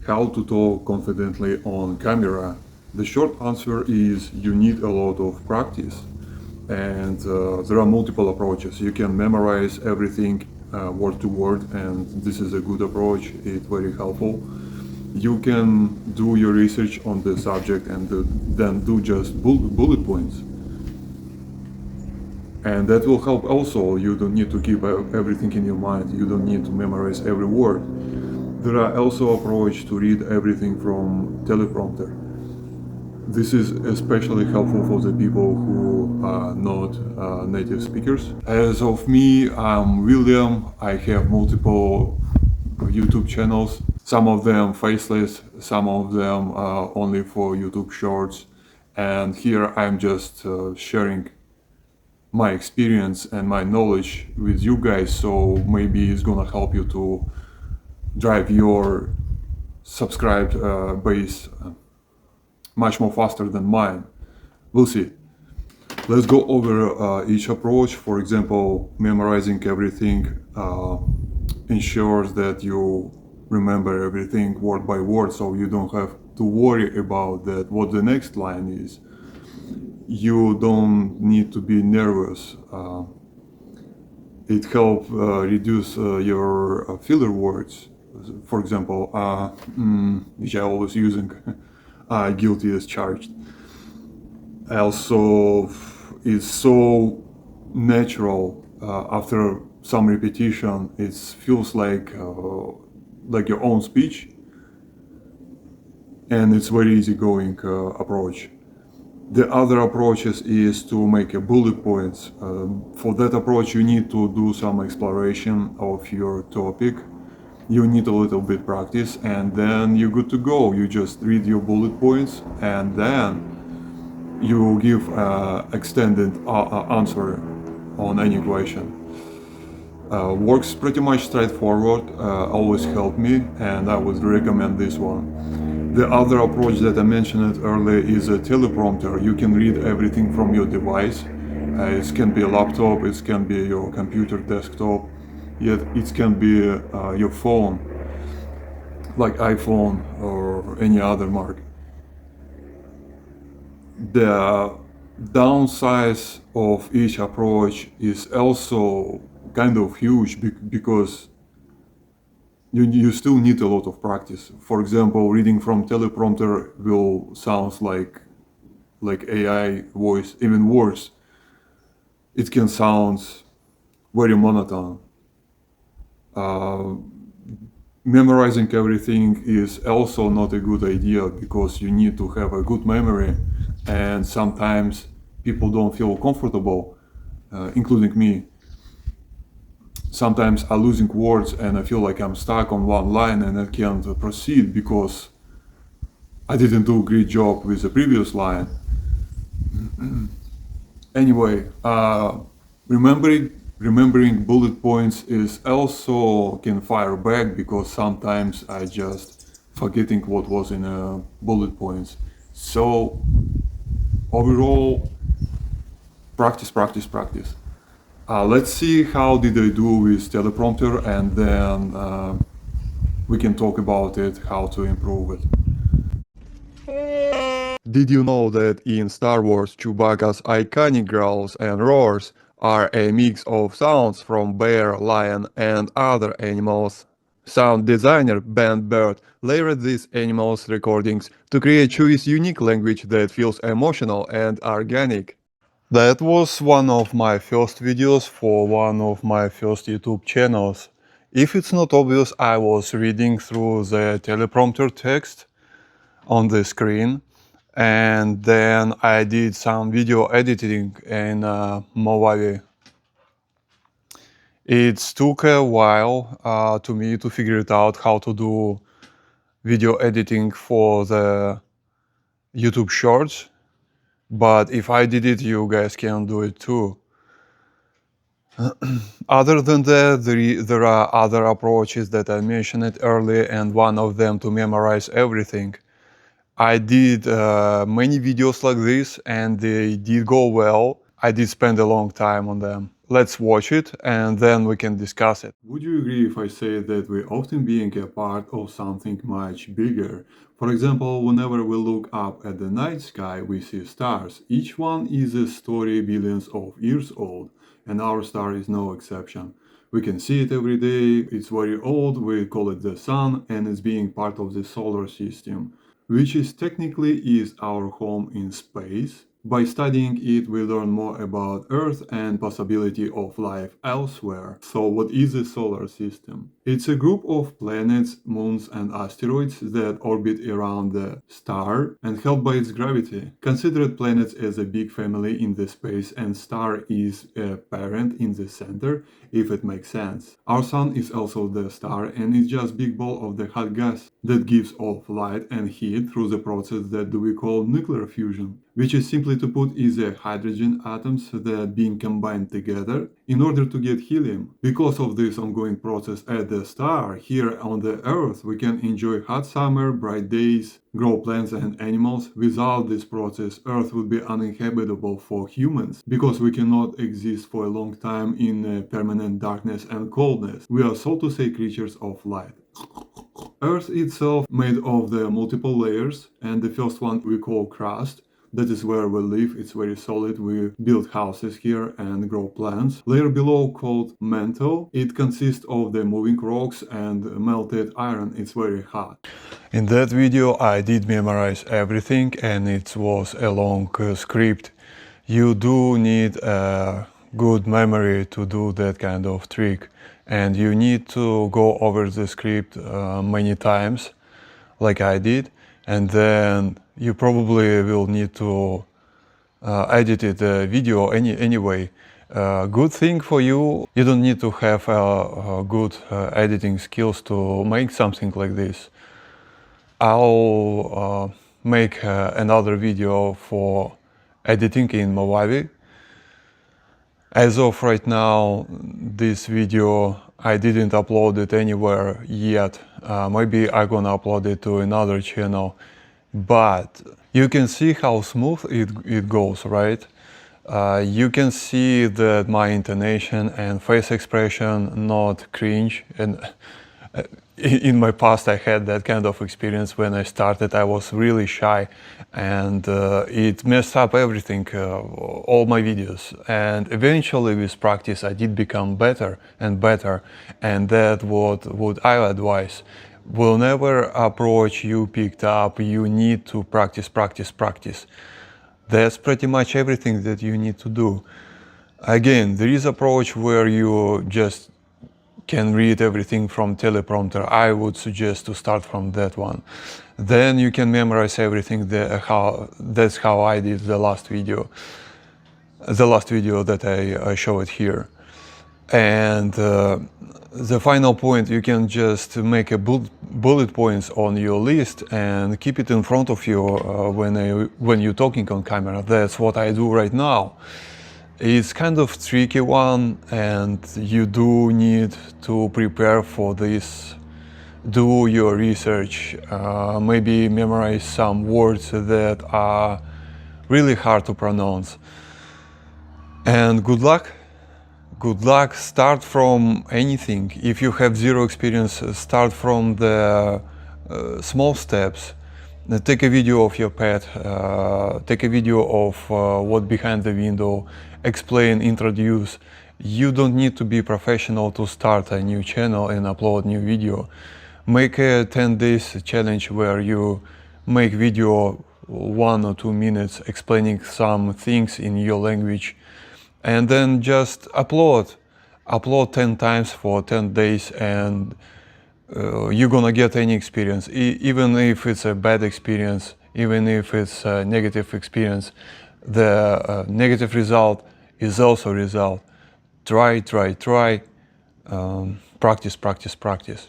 How to talk confidently on camera? The short answer is you need a lot of practice, and there are multiple approaches. You can memorize everything word to word, and this is a good approach. It's very helpful. You can do your research on the subject and then do just bullet points, and that will help also. You don't need to keep everything in your mind. You don't need to memorize every word. There are also approach to read everything from teleprompter. This is especially helpful for the people who are not native speakers. As of me, I'm William. I have multiple YouTube channels. Some of them faceless, some of them only for YouTube Shorts. And here I'm just sharing my experience and my knowledge with you guys, so maybe it's gonna help you to drive your subscribed base much more faster than mine. We'll see. Let's go over each approach. For example, memorizing everything ensures that you remember everything word by word, so you don't have to worry about that what the next line is. You don't need to be nervous. It helps reduce your filler words. For example, which I always using, guilty as charged. Also, it's so natural. After some repetition, it feels like your own speech, and it's very easygoing approach. The other approaches is to make a bullet points. For that approach, you need to do some exploration of your topic. You need a little bit practice, and then you're good to go. You just read your bullet points, and then you give extended answer on any question. Works pretty much straightforward, always helped me, and I would recommend this one. The other approach that I mentioned earlier is a teleprompter. You can read everything from your device. It can be a laptop, it can be your computer desktop, yet it can be your phone, like iPhone or any other mark. The downside of each approach is also kind of huge because you still need a lot of practice. For example, reading from teleprompter will sound like AI voice, even worse. It can sound very monotone. Memorizing everything is also not a good idea because you need to have a good memory, and sometimes people don't feel comfortable, including me. Sometimes I'm losing words and I feel like I'm stuck on one line and I can't proceed because I didn't do a great job with the previous line. Anyway, remembering bullet points is also can fire back because sometimes I just forgetting what was in bullet points. So overall, practice. Let's see how did I do with teleprompter, and then we can talk about it, how to improve it. Did you know that in Star Wars, Chewbacca's iconic growls and roars are a mix of sounds from bear, lion, and other animals? Sound designer Ben Bird layered these animals' recordings to create Chewie's unique language that feels emotional and organic. That was one of my first videos for one of my first YouTube channels. If it's not obvious, I was reading through the teleprompter text on the screen, and then I did some video editing in Movavi. It took a while to me to figure it out how to do video editing for the YouTube Shorts, but if I did it, you guys can do it too. Other than that, there are other approaches that I mentioned earlier, and one of them to memorize everything. I did many videos like this and they did go well. I did spend a long time on them. Let's watch it and then we can discuss it. Would you agree if I say that we're often being a part of something much bigger? For example, whenever we look up at the night sky, we see stars. Each one is a story billions of years old, and our star is no exception. We can see it every day, it's very old, we call it the sun, and it's being part of the solar system, which is technically is our home in space. By studying it, we learn more about Earth and possibility of life elsewhere. So what is the solar system? It's a group of planets, moons and asteroids that orbit around the star and held by its gravity. Consider planets as a big family in the space and star is a parent in the center, if it makes sense. Our sun is also the star and it's just big ball of the hot gas that gives off light and heat through the process that we call nuclear fusion, which is simply to put is the hydrogen atoms that being combined together in order to get helium. Because of this ongoing process at the star, here on the Earth we can enjoy hot summer, bright days, grow plants and animals. Without this process, Earth would be uninhabitable for humans, because we cannot exist for a long time in permanent darkness and coldness. We are, so to say, creatures of light. Earth itself made of the multiple layers, and the first one we call crust. That is where we live, it's very solid, we build houses here and grow plants. Layer below called mantle, it consists of the moving rocks and melted iron, it's very hot. In that video I did memorize everything and it was a long script. You do need a good memory to do that kind of trick, and you need to go over the script many times like I did, and then you probably will need to edit the video anyway. Good thing for you, you don't need to have good editing skills to make something like this. I'll make another video for editing in Movavi. As of right now, this video I didn't upload it anywhere yet. Maybe I'm gonna upload it to another channel, but you can see how smooth it goes, right? You can see that my intonation and face expression not cringe, and in my past I had that kind of experience. When I started I was really shy and it messed up everything, all my videos, and eventually with practice I did become better and better, and that what would I advise. Whenever approach you picked up, you need to practice, practice, practice. That's pretty much everything that you need to do. Again, there is approach where you just can read everything from teleprompter. I would suggest to start from that one. Then you can memorize everything. That's how I did the last video that I showed here. And the final point, you can just make a bullet points on your list and keep it in front of you when you're talking on camera. That's what I do right now. It's kind of tricky one, and you do need to prepare for this. Do your research, maybe memorize some words that are really hard to pronounce. And good luck. Good luck. Start from anything. If you have zero experience, start from the small steps. Take a video of your pet, take a video of what's behind the window, explain, introduce. You don't need to be professional to start a new channel and upload new video. Make a 10 days challenge where you make video 1 or 2 minutes explaining some things in your language, and then just upload 10 times for 10 days, and you're gonna get any experience, even if it's a bad experience, even if it's a negative experience. The negative result is also result. Try, practice, practice, practice.